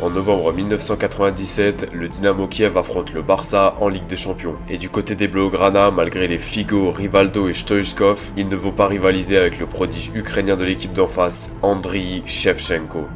En novembre 1997, le Dynamo Kiev affronte le Barça en Ligue des Champions. Et du côté des Blaugrana, malgré les Figo, Rivaldo et Stoichkov, ils ne vont pas rivaliser avec le prodige ukrainien de l'équipe d'en face, Andriy Shevchenko.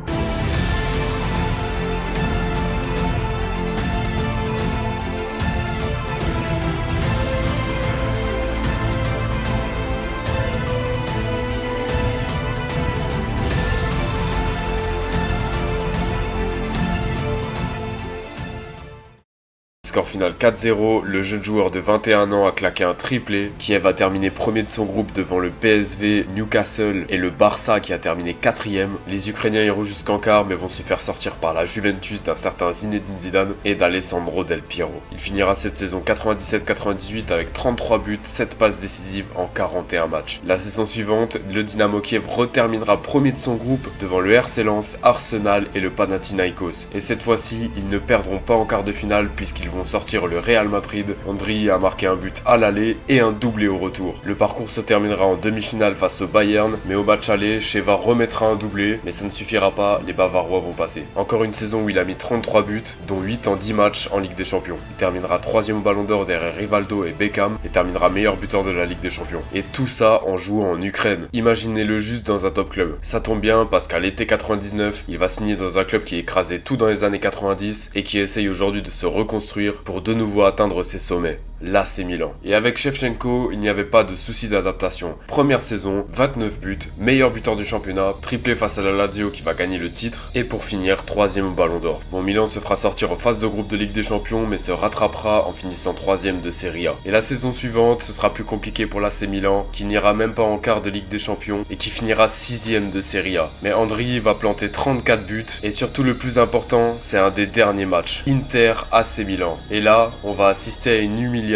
Score final 4-0, le jeune joueur de 21 ans a claqué un triplé. Kiev a terminé premier de son groupe devant le PSV, Newcastle et le Barça qui a terminé 4ème. Les Ukrainiens iront jusqu'en quart mais vont se faire sortir par la Juventus d'un certain Zinedine Zidane et d'Alessandro Del Piero. Il finira cette saison 97-98 avec 33 buts, 7 passes décisives en 41 matchs. La saison suivante, le Dynamo Kiev reterminera premier de son groupe devant le RC Lens, Arsenal et le Panathinaikos. Et cette fois-ci, ils ne perdront pas en quart de finale puisqu'ils vont sortir le Real Madrid. Andriy a marqué un but à l'aller et un doublé au retour. Le parcours se terminera en demi-finale face au Bayern, mais au match aller, Sheva remettra un doublé, mais ça ne suffira pas, les Bavarois vont passer. Encore une saison où il a mis 33 buts, dont 8 en 10 matchs en Ligue des Champions. Il terminera 3ème au Ballon d'Or derrière Rivaldo et Beckham et terminera meilleur buteur de la Ligue des Champions. Et tout ça en jouant en Ukraine. Imaginez-le juste dans un top club. Ça tombe bien parce qu'à l'été 99, il va signer dans un club qui écrasait tout dans les années 90 et qui essaye aujourd'hui de se reconstruire pour de nouveau atteindre ses sommets. L'AC Milan. Et avec Shevchenko, il n'y avait pas de souci d'adaptation. Première saison, 29 buts, meilleur buteur du championnat, triplé face à la Lazio qui va gagner le titre, et pour finir, 3ème au Ballon d'Or. Bon, Milan se fera sortir en phase de groupe de Ligue des Champions, mais se rattrapera en finissant 3ème de Serie A. Et la saison suivante, ce sera plus compliqué pour l'AC Milan, qui n'ira même pas en quart de Ligue des Champions, et qui finira 6ème de Serie A. Mais Andriy va planter 34 buts, et surtout le plus important, c'est un des derniers matchs. Inter-AC Milan. Et là, on va assister à une humiliation.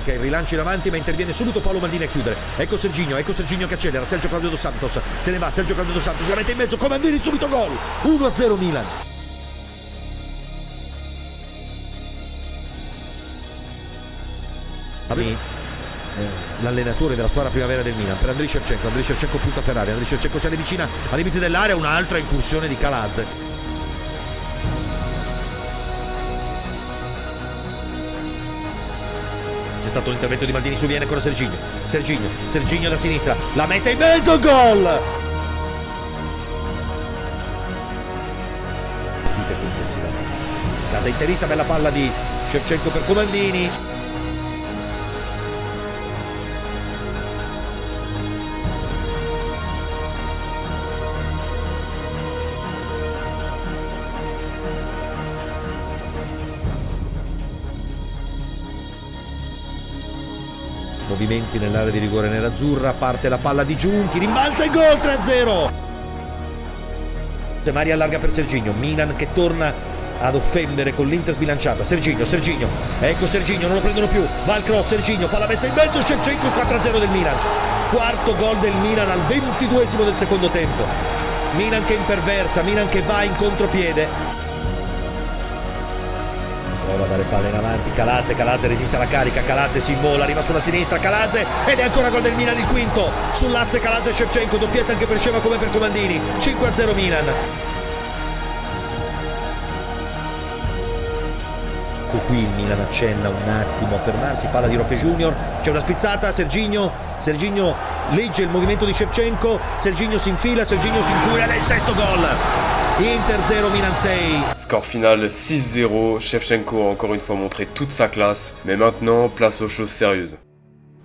Il rilancio in avanti ma interviene subito Paolo Maldini a chiudere. Ecco Serginho che accelera, Sergio Claudio Dos Santos se ne va, Sergio Claudio Dos Santos la mette in mezzo, Comandini subito gol, 1-0 Milan. L'allenatore della squadra primavera del Milan per Andriy Shevchenko punta Ferrari, Andriy Shevchenko si avvicina ai limiti dell'area, un'altra incursione di Kaladze. C'è stato l'intervento di Maldini su Viene, ancora Serginho da sinistra, la mette in mezzo, gol! Partite complessivamente. Casa interista, bella palla di Shevchenko per Comandini. Movimenti nell'area di rigore nerazzurra, parte la palla di Giunti, rimbalza il gol, 3-0. De Maria allarga per Serginho, Milan che torna ad offendere con l'Inter sbilanciata. Serginho, ecco Serginho, non lo prendono più, va al cross, Serginho, palla messa in mezzo, Shevchenko, 4-0 del Milan. Quarto gol del Milan al 22esimo del secondo tempo. Milan che imperversa, Milan che va in contropiede. Prova a dare palla in avanti, Kaladze resiste alla carica, Kaladze si immola, arriva sulla sinistra, Kaladze, ed è ancora gol del Milan, il quinto, sull'asse Kaladze-Shevchenko, doppietta anche per Sheva come per Comandini, 5-0 Milan. Ecco qui il Milan accenna un attimo a fermarsi, palla di Roque Junior, c'è una spizzata, Serginho legge il movimento di Shevchenko, Serginho si infila, Serginho si incuria, ed è il sesto gol. Inter 0, Milan 6. Score final 6-0, Shevchenko a encore une fois montré toute sa classe, mais maintenant, place aux choses sérieuses.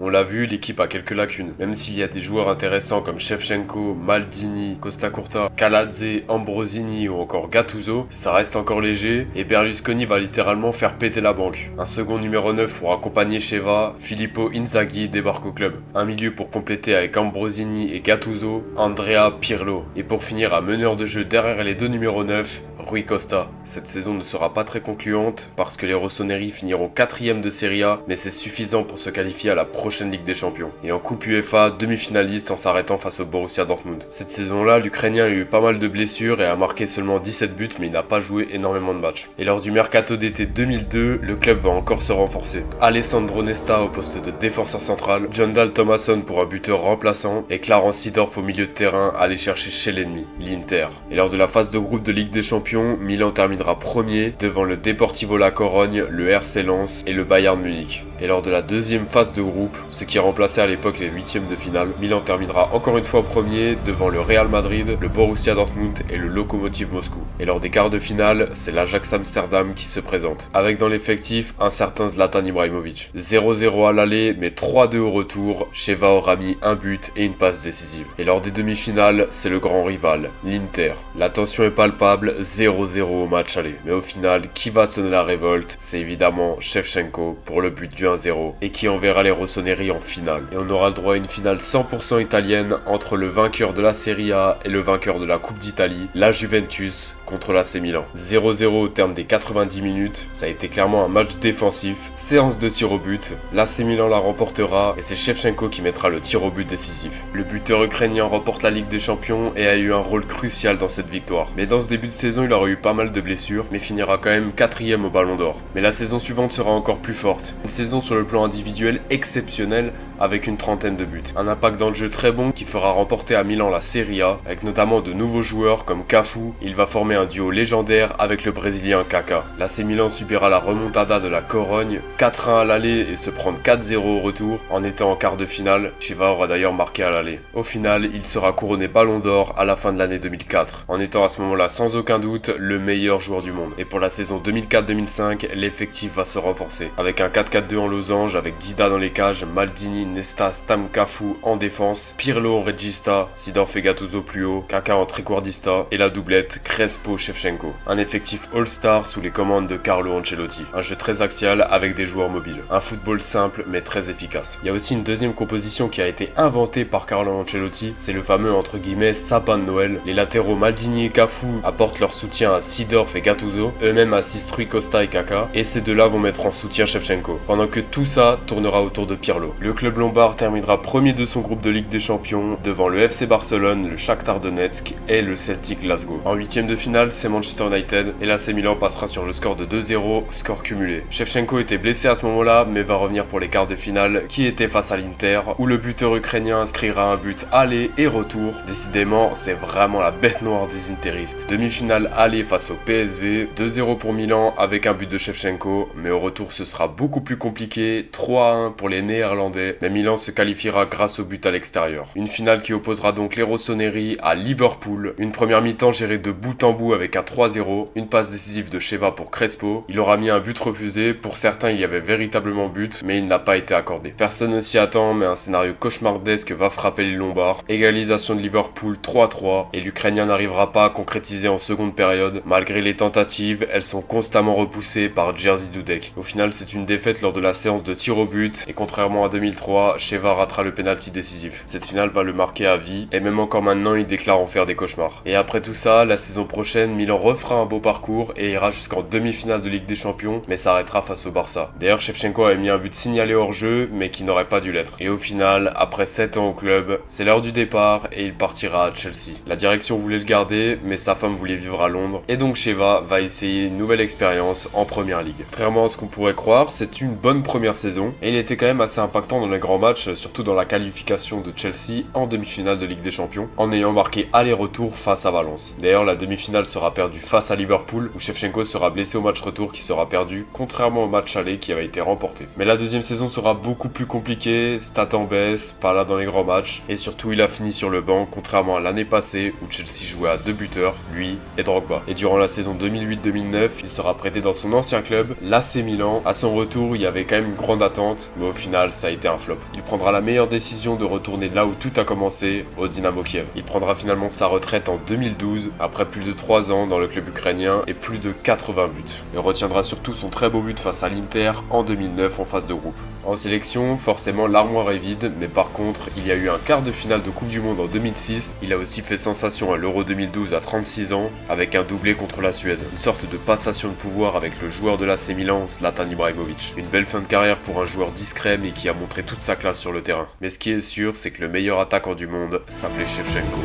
On l'a vu, l'équipe a quelques lacunes. Même s'il y a des joueurs intéressants comme Shevchenko, Maldini, Costa Curta, Kaladze, Ambrosini ou encore Gattuso, ça reste encore léger et Berlusconi va littéralement faire péter la banque. Un second numéro 9 pour accompagner Sheva, Filippo Inzaghi débarque au club. Un milieu pour compléter avec Ambrosini et Gattuso, Andrea Pirlo. Et pour finir, un meneur de jeu derrière les deux numéros 9, Rui Costa. Cette saison ne sera pas très concluante parce que les Rossoneri finiront 4ème de Serie A, mais c'est suffisant pour se qualifier à la prochaine prochaine Ligue des Champions. Et en Coupe UEFA, demi-finaliste en s'arrêtant face au Borussia Dortmund. Cette saison-là, l'Ukrainien a eu pas mal de blessures et a marqué seulement 17 buts, mais il n'a pas joué énormément de matchs. Et lors du mercato d'été 2002, le club va encore se renforcer. Alessandro Nesta au poste de défenseur central, John Dahl Tomasson pour un buteur remplaçant et Clarence Seedorf au milieu de terrain aller chercher chez l'ennemi, l'Inter. Et lors de la phase de groupe de Ligue des Champions, Milan terminera premier devant le Deportivo La Corogne, le RC Lens et le Bayern Munich. Et lors de la deuxième phase de groupe, ce qui remplaçait à l'époque les huitièmes de finale, Milan terminera encore une fois premier devant le Real Madrid, le Borussia Dortmund et le Lokomotiv Moscou. Et lors des quarts de finale, c'est l'Ajax Amsterdam qui se présente, avec dans l'effectif un certain Zlatan Ibrahimovic. 0-0 à l'aller, mais 3-2 au retour, Sheva aura mis un but et une passe décisive. Et lors des demi-finales, c'est le grand rival, l'Inter. La tension est palpable, 0-0 au match aller. Mais au final, qui va sonner la révolte? C'est évidemment Shevchenko pour le but du 1-0 et qui enverra les rossoneri en finale. Et on aura le droit à une finale 100% italienne entre le vainqueur de la Serie A et le vainqueur de la Coupe d'Italie, la Juventus contre l'AC Milan. 0-0 au terme des 90 minutes, ça a été clairement un match défensif, séance de tir au but, l'AC Milan la remportera et c'est Shevchenko qui mettra le tir au but décisif. Le buteur ukrainien remporte la Ligue des Champions et a eu un rôle crucial dans cette victoire. Mais dans ce début de saison, il aura eu pas mal de blessures, mais finira quand même 4ème au Ballon d'Or. Mais la saison suivante sera encore plus forte. Une saison sur le plan individuel exceptionnelle avec une trentaine de buts. Un impact dans le jeu très bon qui fera remporter à Milan la Serie A, avec notamment de nouveaux joueurs comme Cafu. Il va former un duo légendaire avec le Brésilien Kaká. L'AC Milan subira la remontada de la Corogne, 4-1 à l'aller et se prendre 4-0 au retour, en étant en quart de finale. Sheva aura d'ailleurs marqué à l'aller. Au final, il sera couronné Ballon d'Or à la fin de l'année 2004, en étant à ce moment-là sans aucun doute le meilleur joueur du monde. Et pour la saison 2004-2005, l'effectif va se renforcer, avec un 4-4-2 en losange, avec Dida dans les cages, Maldini, Nesta, Stam, Cafu en défense, Pirlo en regista, Seedorf et Gattuso plus haut, Kaká en trequartista et la doublette Crespo-Shevchenko. Un effectif all-star sous les commandes de Carlo Ancelotti. Un jeu très axial avec des joueurs mobiles. Un football simple mais très efficace. Il y a aussi une deuxième composition qui a été inventée par Carlo Ancelotti, c'est le fameux entre guillemets sapin de Noël. Les latéraux Maldini et Cafu apportent leur soutien à Seedorf et Gattuso, eux-mêmes assistent Rui Costa et Kaká, et ces deux-là vont mettre en soutien Shevchenko, pendant que tout ça tournera autour de Pirlo. Le club lombard terminera premier de son groupe de Ligue des Champions devant le FC Barcelone, le Shakhtar Donetsk et le Celtic Glasgow. En huitième de finale, c'est Manchester United et l'AC Milan passera sur le score de 2-0, score cumulé. Shevchenko était blessé à ce moment-là, mais va revenir pour les quarts de finale qui étaient face à l'Inter, où le buteur ukrainien inscrira un but aller et retour. Décidément, c'est vraiment la bête noire des interistes. Demi-finale aller face au PSV, 2-0 pour Milan avec un but de Shevchenko, mais au retour ce sera beaucoup plus compliqué, 3-1 pour les Néerlandais, mais Milan se qualifiera grâce au but à l'extérieur. Une finale qui opposera donc les rossoneri à Liverpool, une première mi-temps gérée de bout en bout avec un 3-0, une passe décisive de Sheva pour Crespo, il aura mis un but refusé, pour certains il y avait véritablement but, mais il n'a pas été accordé. Personne ne s'y attend, mais un scénario cauchemardesque va frapper les Lombards, égalisation de Liverpool 3-3, et l'Ukrainien n'arrivera pas à concrétiser en seconde période, malgré les tentatives, elles sont constamment repoussées par Jerzy Dudek. Au final c'est une défaite lors de la séance de tir au but, et contrairement à 2003, Sheva ratera le pénalty décisif. Cette finale va le marquer à vie, et même encore maintenant il déclare en faire des cauchemars. Et après tout ça, la saison prochaine, Milan refera un beau parcours et ira jusqu'en demi-finale de Ligue des Champions, mais s'arrêtera face au Barça. D'ailleurs, Shevchenko a mis un but signalé hors jeu, mais qui n'aurait pas dû l'être. Et au final, après 7 ans au club, c'est l'heure du départ et il partira à Chelsea. La direction voulait le garder, mais sa femme voulait vivre à Londres, et donc Sheva va essayer une nouvelle expérience en Première Ligue. Contrairement à ce qu'on pourrait croire, c'est une bonne première saison, et il était quand même assez impactant dans les grands matchs, surtout dans la qualification de Chelsea en demi-finale de Ligue des Champions, en ayant marqué aller-retour face à Valence. D'ailleurs, la demi-finale sera perdue face à Liverpool, où Shevchenko sera blessé au match retour qui sera perdu, contrairement au match aller qui avait été remporté. Mais la deuxième saison sera beaucoup plus compliquée, stats en baisse, pas là dans les grands matchs, et surtout il a fini sur le banc, contrairement à l'année passée où Chelsea jouait à 2 buteurs, lui et Drogba. Et durant la saison 2008-2009, il sera prêté dans son ancien club, l'AC Milan. À son retour, il y avait quand même une grande attente, mais au final, ça a été un flop. Il prendra la meilleure décision de retourner là où tout a commencé, au Dynamo Kiev. Il prendra finalement sa retraite en 2012, après plus de 3 3 ans dans le club ukrainien et plus de 80 buts. Et on retiendra surtout son très beau but face à l'Inter en 2009 en phase de groupe. En sélection, forcément l'armoire est vide, mais par contre, il y a eu un quart de finale de Coupe du Monde en 2006. Il a aussi fait sensation à l'Euro 2012 à 36 ans, avec un doublé contre la Suède. Une sorte de passation de pouvoir avec le joueur de l'AC Milan, Zlatan Ibrahimovic. Une belle fin de carrière pour un joueur discret mais qui a montré toute sa classe sur le terrain. Mais ce qui est sûr, c'est que le meilleur attaquant du monde s'appelait Shevchenko.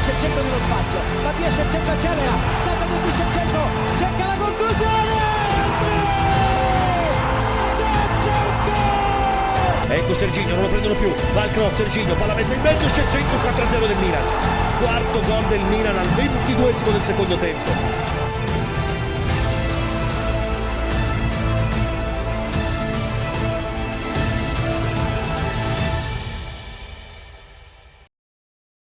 Shevchenko nello spazio, va via Shevchenko accelera, salta tutti Shevchenko, cerca la conclusione! Ecco Serginho, non lo prendono più, va al cross, Serginho, palla messa in mezzo, Shevchenko 4-0 del Milan. Quarto gol del Milan al 22esimo del secondo tempo.